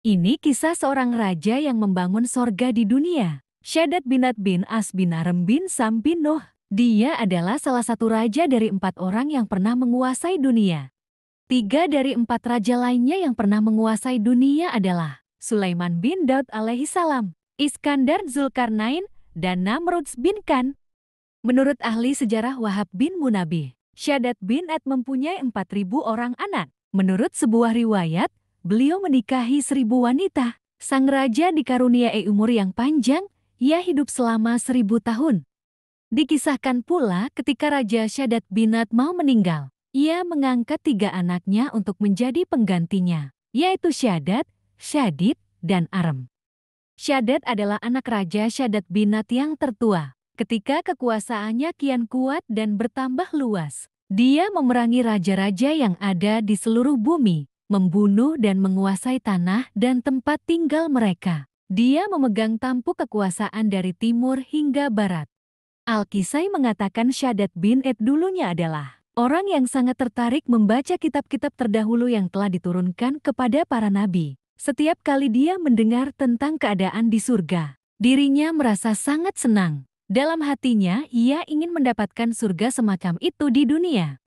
Ini kisah seorang raja yang membangun sorga di dunia. Shaddad bin Ad bin As bin Aram bin Sam bin Nuh. Dia adalah salah satu raja dari 4 orang yang pernah menguasai dunia. 3 dari 4 raja lainnya yang pernah menguasai dunia adalah Sulaiman bin Daud alaihissalam, Iskandar Zulkarnain, dan Namrud bin Kan. Menurut ahli sejarah Wahab bin Munabih, Shaddad bin Ad mempunyai 4.000 orang anak. Menurut sebuah riwayat, beliau menikahi 1.000 wanita. Sang raja dikaruniai umur yang panjang, ia hidup selama 1.000 tahun. Dikisahkan pula ketika Raja Shaddad bin Ad mau meninggal, ia mengangkat 3 anaknya untuk menjadi penggantinya, yaitu Shaddad, Syadid, dan Aram. Shaddad adalah anak Raja Shaddad bin Ad yang tertua. Ketika kekuasaannya kian kuat dan bertambah luas, dia memerangi raja-raja yang ada di seluruh bumi, membunuh dan menguasai tanah dan tempat tinggal mereka. Dia memegang tampuk kekuasaan dari timur hingga barat. Al-Kisai mengatakan Shaddad bin Ad dulunya adalah orang yang sangat tertarik membaca kitab-kitab terdahulu yang telah diturunkan kepada para nabi. Setiap kali dia mendengar tentang keadaan di surga, dirinya merasa sangat senang. Dalam hatinya, ia ingin mendapatkan surga semacam itu di dunia.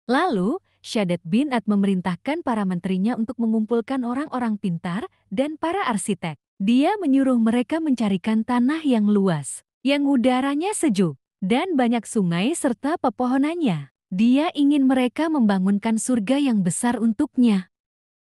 Lalu, Shaddad bin Ad memerintahkan para menterinya untuk mengumpulkan orang-orang pintar dan para arsitek. Dia menyuruh mereka mencarikan tanah yang luas, yang udaranya sejuk, dan banyak sungai serta pepohonannya. Dia ingin mereka membangunkan surga yang besar untuknya.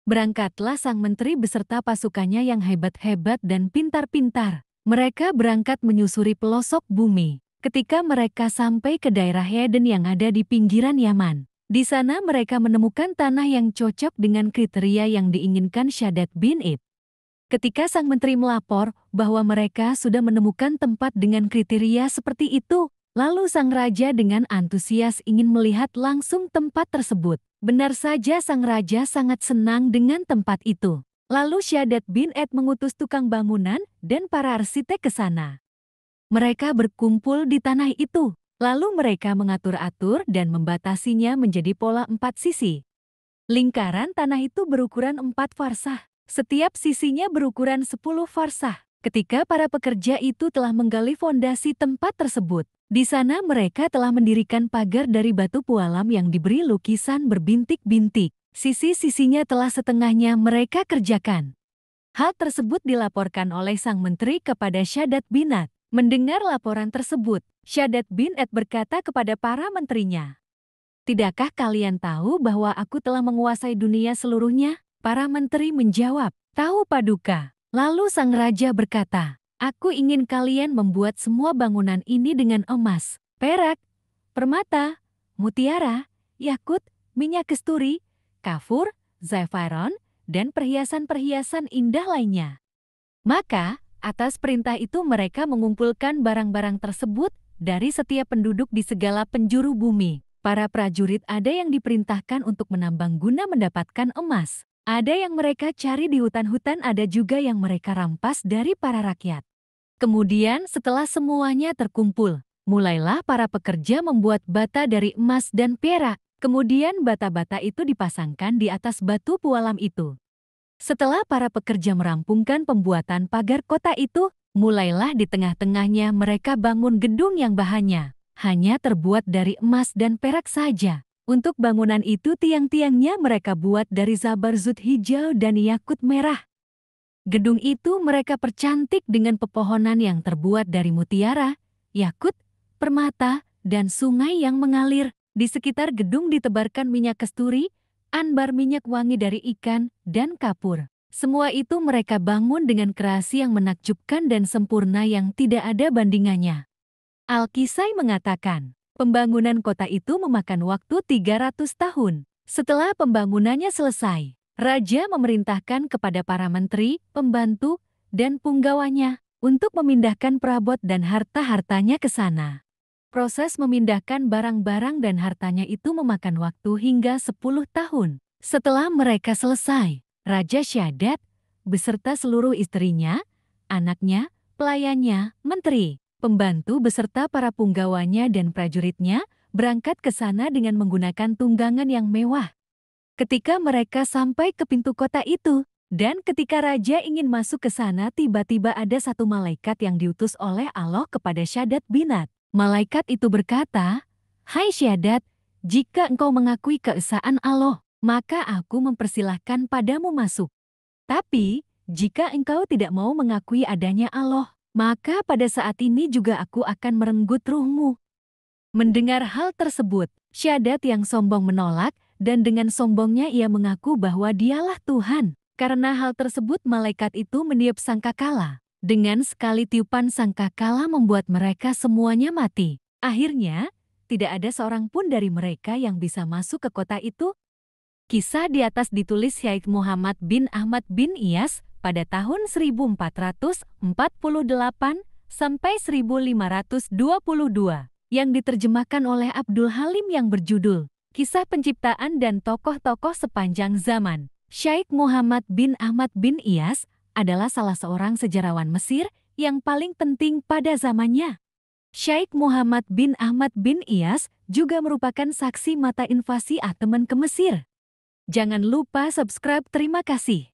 Berangkatlah sang menteri beserta pasukannya yang hebat-hebat dan pintar-pintar. Mereka berangkat menyusuri pelosok bumi. Ketika mereka sampai ke daerah Eden yang ada di pinggiran Yaman, di sana mereka menemukan tanah yang cocok dengan kriteria yang diinginkan Shaddad bin Ad. Ketika sang menteri melapor bahwa mereka sudah menemukan tempat dengan kriteria seperti itu, lalu sang raja dengan antusias ingin melihat langsung tempat tersebut. Benar saja sang raja sangat senang dengan tempat itu. Lalu Shaddad bin Ad mengutus tukang bangunan dan para arsitek ke sana. Mereka berkumpul di tanah itu. Lalu mereka mengatur-atur dan membatasinya menjadi pola 4 sisi. Lingkaran tanah itu berukuran 4 farsah. Setiap sisinya berukuran 10 farsah. Ketika para pekerja itu telah menggali fondasi tempat tersebut, di sana mereka telah mendirikan pagar dari batu pualam yang diberi lukisan berbintik-bintik. Sisi-sisinya telah setengahnya mereka kerjakan. Hal tersebut dilaporkan oleh sang menteri kepada Shaddad bin Ad. Mendengar laporan tersebut, Shaddad bin Ad berkata kepada para menterinya, "Tidakkah kalian tahu bahwa aku telah menguasai dunia seluruhnya?" Para menteri menjawab, "Tahu Paduka." Lalu sang raja berkata, "Aku ingin kalian membuat semua bangunan ini dengan emas, perak, permata, mutiara, yakut, minyak kesturi, kafur, zafaron, dan perhiasan-perhiasan indah lainnya." Maka, atas perintah itu mereka mengumpulkan barang-barang tersebut dari setiap penduduk di segala penjuru bumi. Para prajurit ada yang diperintahkan untuk menambang guna mendapatkan emas. Ada yang mereka cari di hutan-hutan, ada juga yang mereka rampas dari para rakyat. Kemudian setelah semuanya terkumpul, mulailah para pekerja membuat bata dari emas dan perak. Kemudian bata-bata itu dipasangkan di atas batu pualam itu. Setelah para pekerja merampungkan pembuatan pagar kota itu, mulailah di tengah-tengahnya mereka bangun gedung yang bahannya hanya terbuat dari emas dan perak saja. Untuk bangunan itu tiang-tiangnya mereka buat dari zabarzut hijau dan yakut merah. Gedung itu mereka percantik dengan pepohonan yang terbuat dari mutiara, yakut, permata, dan sungai yang mengalir. Di sekitar gedung ditebarkan minyak kesturi, anbar, minyak wangi dari ikan, dan kapur. Semua itu mereka bangun dengan kreasi yang menakjubkan dan sempurna yang tidak ada bandingannya. Al-Kisai mengatakan, pembangunan kota itu memakan waktu 300 tahun. Setelah pembangunannya selesai, raja memerintahkan kepada para menteri, pembantu, dan punggawanya untuk memindahkan perabot dan harta-hartanya ke sana. Proses memindahkan barang-barang dan hartanya itu memakan waktu hingga 10 tahun. Setelah mereka selesai, Raja Shaddad beserta seluruh istrinya, anaknya, pelayannya, menteri, pembantu beserta para punggawanya dan prajuritnya berangkat ke sana dengan menggunakan tunggangan yang mewah. Ketika mereka sampai ke pintu kota itu, Dan ketika raja ingin masuk ke sana, tiba-tiba ada satu malaikat yang diutus oleh Allah kepada Shaddad binat. Malaikat itu berkata, "Hai Shaddad, jika engkau mengakui keesaan Allah, maka aku mempersilahkan padamu masuk. Tapi, jika engkau tidak mau mengakui adanya Allah, maka pada saat ini juga aku akan merenggut ruhmu." Mendengar hal tersebut, Shaddad yang sombong menolak, dan dengan sombongnya ia mengaku bahwa dialah Tuhan. Karena hal tersebut malaikat itu meniup sangkakala. Dengan sekali tiupan sangkakala membuat mereka semuanya mati. Akhirnya, tidak ada seorang pun dari mereka yang bisa masuk ke kota itu. Kisah di atas ditulis Syaikh Muhammad bin Ahmad bin Iyas pada tahun 1448 sampai 1522, yang diterjemahkan oleh Abdul Halim yang berjudul Kisah Penciptaan dan Tokoh-Tokoh Sepanjang Zaman. Syaikh Muhammad bin Ahmad bin Iyas adalah salah seorang sejarawan Mesir yang paling penting pada zamannya. Syaikh Muhammad bin Ahmad bin Iyas juga merupakan saksi mata invasi Ottoman ke Mesir. Jangan lupa subscribe. Terima kasih.